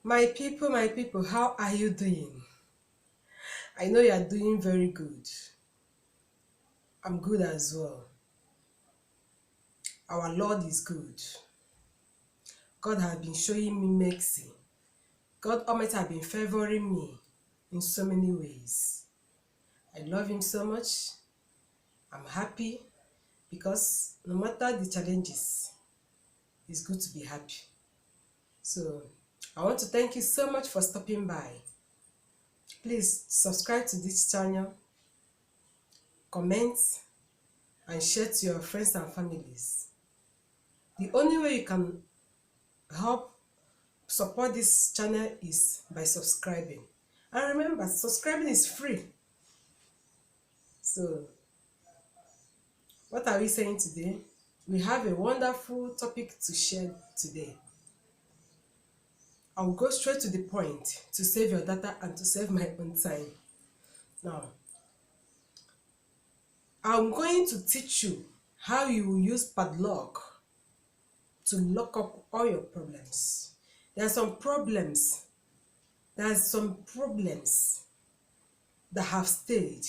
My people, how are you doing? I know you are doing very good. I'm good as well. Our Lord is good. God has been showing me mercy. God Almighty has been favoring me in so many ways. I love Him so much. I'm happy because no matter the challenges, it's good to be happy. So, I want to thank you so much for stopping by. Please subscribe to this channel, comment, and share to your friends and families. The only way you can help support this channel is by subscribing. And remember, subscribing is free. So, what are we saying today? We have a wonderful topic to share today. I'll go straight to the point to save your data and to save my own time. Now, I'm going to teach you how you will use padlock to lock up all your problems. There are some problems that have stayed,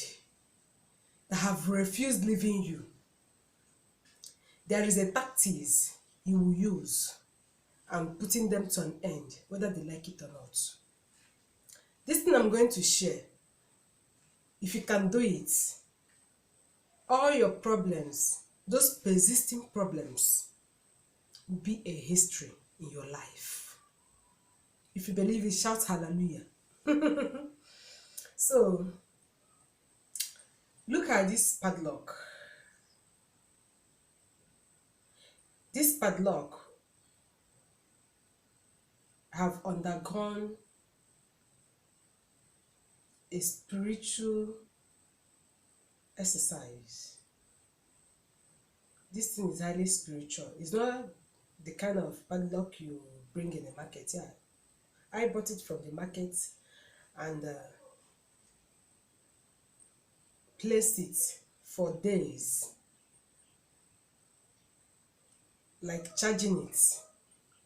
that have refused leaving you. There is a tactics you will use and putting them to an end, whether they like it or not. This thing I'm going to share, if you can do it, all your problems, those persisting problems, will be a history in your life. If you believe it, shout hallelujah. So, look at this padlock. This padlock have undergone a spiritual exercise. This thing is highly spiritual. It's not the kind of padlock you bring in the market. Yeah, I bought it from the market and placed it for days, like charging it.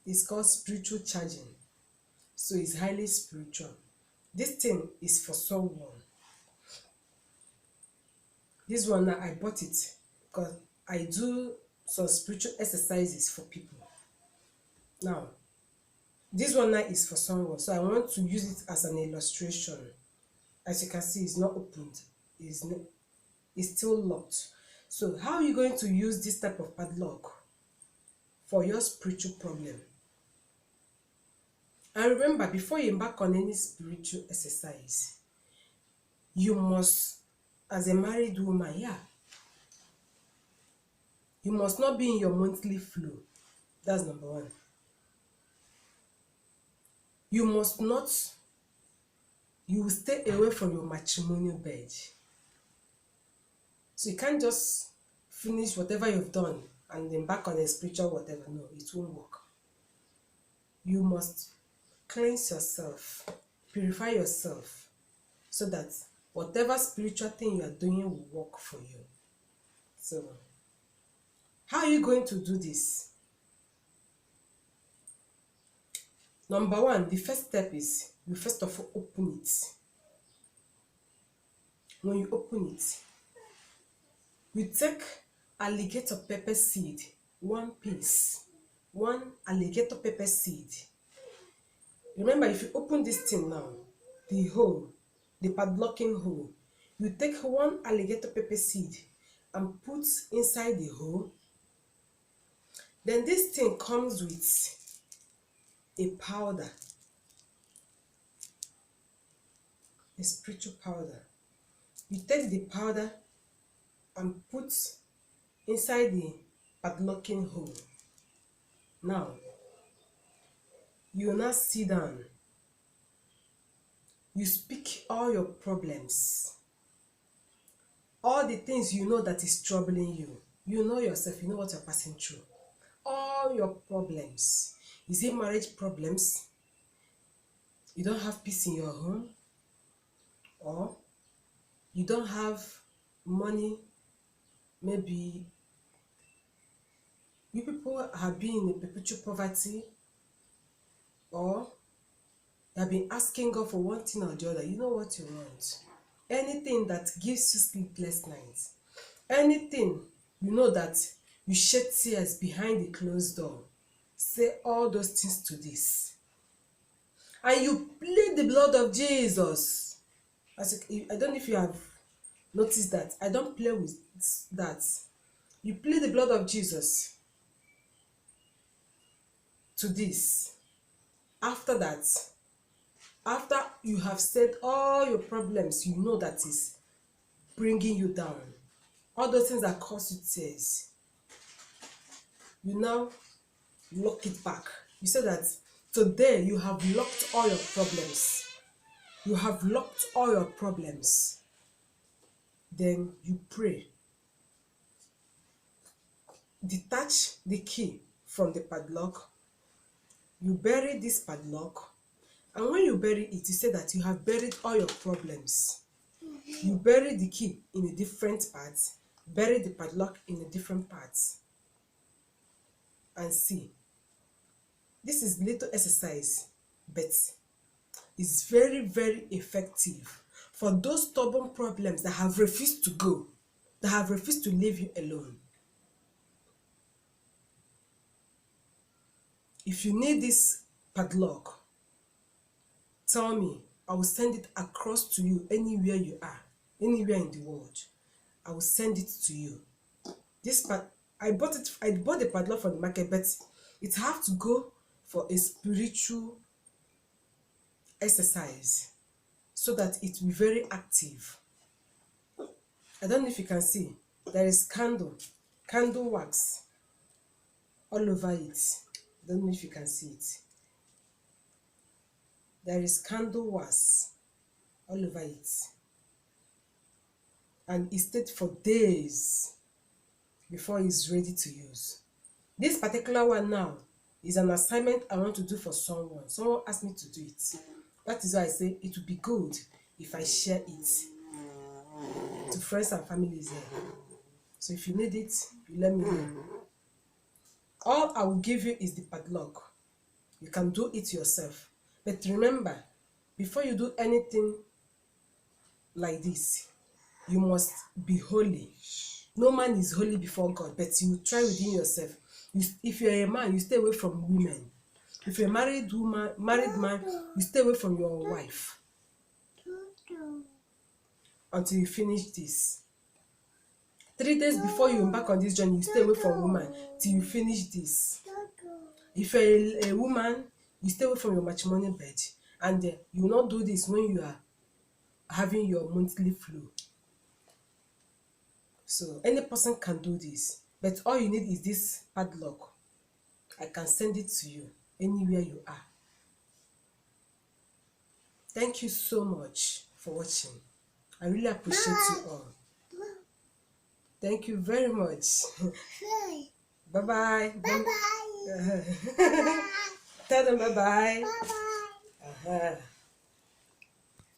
It's called spiritual charging. So it's highly spiritual. This thing is for someone. This one now I bought it because I do some spiritual exercises for people. Now, this one now is for someone. So I want to use it as an illustration. As you can see, it's not opened. It's still locked. So how are you going to use this type of padlock for your spiritual problem? And remember, before you embark on any spiritual exercise, you must, as a married woman, you must not be in your monthly flow. That's number one. You must not, you will stay away from your matrimonial bed. So you can't just finish whatever you've done and embark on a spiritual whatever. No, it won't work. You must cleanse yourself, purify yourself, so that whatever spiritual thing you are doing will work for you. So, how are you going to do this? Number one, the first step is you first of all open it. When you open it, you take alligator pepper seed, one piece, one alligator pepper seed. Remember, if you open this thing now, the hole, the padlocking hole, you take one alligator pepper seed and put inside the hole. Then this thing comes with a powder, a spiritual powder. You take the powder and put inside the padlocking hole. Now, you will now sit down. You speak all your problems, all the things you know that is troubling you. You know yourself, you know what you're passing through. All your problems. Is it marriage problems? You don't have peace in your home? Or you don't have money? Maybe you people have been in a perpetual poverty, or You have been asking God for one thing or the other. You know what you want. Anything that gives you sleepless nights. Anything you know that you shed tears behind the closed door. Say all those things to this. And you plead the blood of Jesus. I don't know if you have noticed that. I don't play with that. You plead the blood of Jesus to this. After that, after you have said all your problems, you know that is bringing you down, all those things that cause you tears, you now lock it back. You say that today you have locked all your problems. You have locked all your problems. Then you pray. Detach the key from the padlock. You bury this padlock. And when you bury it, you say that you have buried all your problems. You bury the key in a different part, bury the padlock in a different part. And see, this is little exercise, but it's very, very effective for those stubborn problems that have refused to go, that have refused to leave you alone. If you need this padlock, tell me. I will send it across to you anywhere you are, anywhere in the world. I will send it to you. I bought the padlock from the market, but it have to go for a spiritual exercise so that it will be very active. I don't know if you can see. There is candle wax all over it. I don't know if you can see it. There is candle wax all over it. And it stayed for days before it's ready to use. This particular one now is an assignment I want to do for someone. Someone asked me to do it. That is why I say it would be good if I share it to friends and families here. So if you need it, you let me know. All I will give you is the padlock. You can do it yourself. But remember, before you do anything like this, you must be holy. No man is holy before God, but you try within yourself. If you're a man, you stay away from women. If you're a married man, you stay away from your wife until you finish this. 3 days before you embark on this journey, you stay away from woman till you finish this. If you're a woman, you stay away from your matrimonial bed, and you will not do this when you are having your monthly flow. So any person can do this, but all you need is this padlock. I can send it to you anywhere you are. Thank you so much for watching. I really appreciate you all. Thank you very much. Bye-bye. Bye-bye. Tell them bye-bye. Bye-bye.